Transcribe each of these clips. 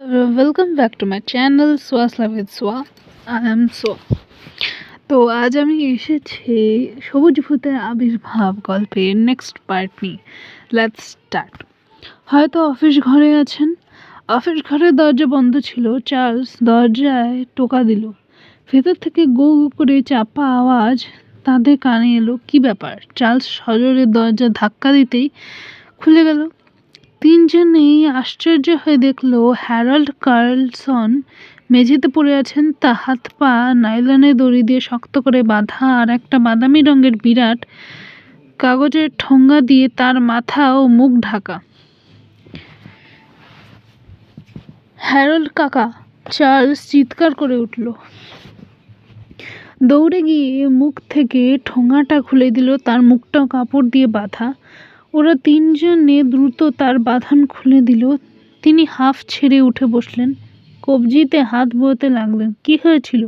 Welcome back to my channel Soya's love with Soya. I am Soya. তো আজ আমি এসেছি সবুজ ভূতের আবির্ভাব গল্পের নেক্সট পার্ট নিয়ে। Let's start. হয়তো অফিস ঘরে আছেন। অফিস ঘরের দরজা বন্ধ ছিল। চার্লস দরজায় টোকা দিল। ভেতর থেকে গো গো করে চাপা আওয়াজ তাদের কানে এলো। কি ব্যাপার? চার্লস সজোরে দরজা ধাক্কা দিতেই খুলে গেল। তিনজনেই আশ্চর্য হয়ে দেখলো হ্যারল্ড কার্লসন মেঝেতে পড়ে আছেন। তা হাত পা নাইলনের দড়ি দিয়ে শক্ত করে বাঁধা, আর একটা বাদামি রঙের বিরাট কাগজের ঠোঙ্গা দিয়ে তার মাথা ও মুখ ঢাকা। হ্যারল্ড কাকা! চার্লস চিৎকার করে উঠল। দৌড়ে গিয়ে মুখ থেকে ঠোঙাটা খুলে দিল। তার মুখটা কাপড় দিয়ে বাঁধা। ওরা তিনজনে দ্রুত তার বাঁধন খুলে দিল। তিনি হাঁফ ছেড়ে উঠে বসলেন, কবজিতে হাত বোলাতে লাগলেন। কি হয়েছিল?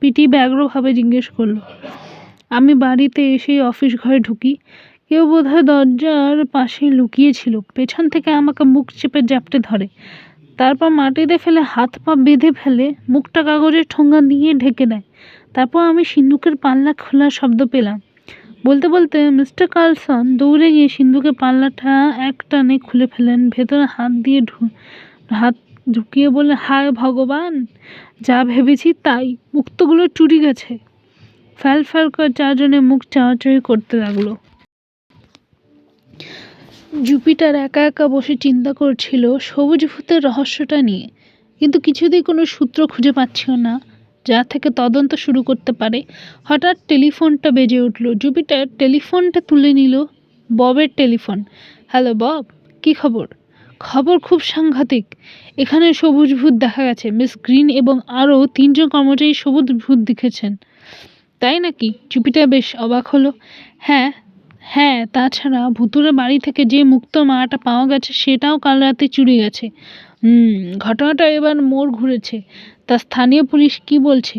পিটি ব্যগ্রভাবে জিজ্ঞেস করল। আমি বাড়িতে এসেই অফিস ঘরে ঢুকি। কেউ বোধহয় দরজার পাশে লুকিয়েছিল। পেছন থেকে আমাকে মুখ চেপে জাপটে ধরে, তারপর মাটিতে ফেলে হাত পা বেঁধে ফেলে, মুখটা কাগজের ঠোঙ্গা দিয়ে ঢেকে দেয়। তারপর আমি সিন্ধুকের পাল্লা খোলার শব্দ পেলাম। বলতে বলতে মিস্টার কার্লসন দৌড়ে গিয়ে সিন্ধুকের পাল্লাটা এক টানে খুলে ফেলেন। ভেতরে হাত ঢুকিয়ে বললেন, হায় ভগবান, যা ভেবেছি তাই, মুক্তগুলো চুরি গেছে। ফ্যাল ফ্যাল করে চারজনের মুখ চাওয়াচাওয়ি করতে লাগলো। জুপিটার একা একা বসে চিন্তা করছিল সবুজ ভূতের রহস্যটা নিয়ে, কিন্তু কিছুতেই কোনো সূত্র খুঁজে পাচ্ছিল না যা থেকে তদন্ত শুরু করতে পারে। হঠাৎ টেলিফোনটা বেজে উঠল। জুপিটার টেলিফোনটা তুলে নিল। ববের টেলিফোন। হ্যালো বব, কী খবর? খবর খুব সাংঘাতিক। এখানে সবুজ ভূত দেখা গেছে। মিস গ্রিন এবং আরও তিনজন কর্মচারী সবুজ ভূত দেখেছেন। তাই নাকি? জুপিটার বেশ অবাক হলো। হ্যাঁ হ্যাঁ, তাছাড়া ভুতুড়ে বাড়ি থেকে যে মুক্ত মালাটা পাওয়া গেছে সেটাও কাল রাতে চুরি গেছে। ঘটনাটা এবার মোড় ঘুরেছে। তা স্থানীয় পুলিশ কি বলছে?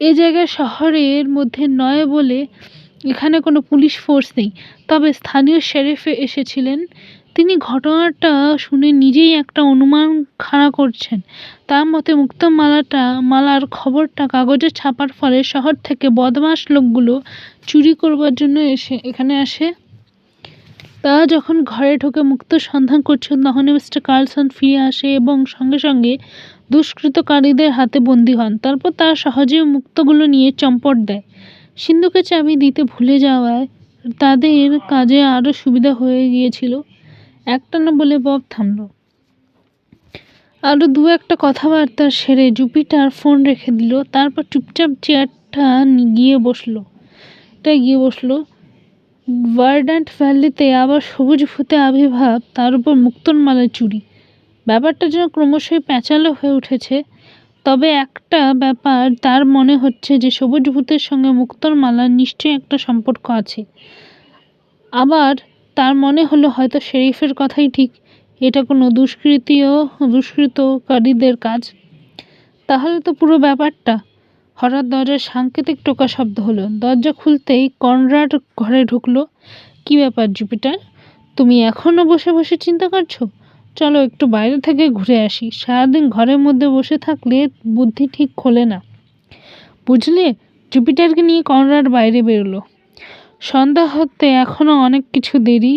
এ জায়গায় শহরের মধ্যে নয় বলে এখানে কোনো পুলিশ ফোর্স নেই, তবে স্থানীয় শেরিফ এসেছিলেন। তিনি ঘটনাটা শুনে নিজেই একটা অনুমান খাড়া করছেন। তার মতে মালার খবরটা কাগজে ছাপার ফলে শহর থেকে বদমাশ লোকগুলো চুরি করবার জন্য এখানে আসে। তারা যখন ঘরে ঢুকে মুক্তোর সন্ধান করছেন তখনই মিস্টার কার্লসন ফিরে আসে এবং সঙ্গে সঙ্গে দুষ্কৃতকারীদের হাতে বন্দী হন। তারপর তারা সহজেই মুক্তগুলো নিয়ে চম্পট দেয়। সিন্ধুকে চাবি দিতে ভুলে যাওয়ায় তাদের কাজে আরও সুবিধা হয়ে গিয়েছিল। একটানা বলে বব থামল। আরও দু একটা কথাবার্তা সেরে জুপিটার ফোন রেখে দিল। তারপর চুপচাপ চেয়ারটা গিয়ে বসলো। ভার্ডান্ট ভ্যালিতে আবার সবুজ ভূতে আবির্ভাব, তার উপর মুক্তোর মালা চুরি। ব্যাপারটা যেন ক্রমশই প্যাঁচালো হয়ে উঠেছে। তবে একটা ব্যাপার তার মনে হচ্ছে যে সবুজ ভূতের সঙ্গে মুক্তোর মালার নিশ্চয়ই একটা সম্পর্ক আছে। আবার তার মনে হলো হয়তো শেরিফের কথাই ঠিক, এটা কোনো দুষ্কৃতকারীদের কাজ। তাহলে তো পুরো ব্যাপারটা। হঠাৎ দরজার সাংকেতিক টোকা শব্দ হলো। দরজা খুলতেই কনরাড ঘরে ঢুকলো। কি ব্যাপার জুপিটার, তুমি এখনও বসে বসে চিন্তা করছো? চলো একটু বাইরে থেকে ঘুরে আসি। সারাদিন ঘরের মধ্যে বসে থাকলে বুদ্ধি ঠিক খোলে না, বুঝলে? জুপিটারকে নিয়ে কনরাড বাইরে বেরোলো। সন্ধ্যা হতে এখনও অনেক দেরি।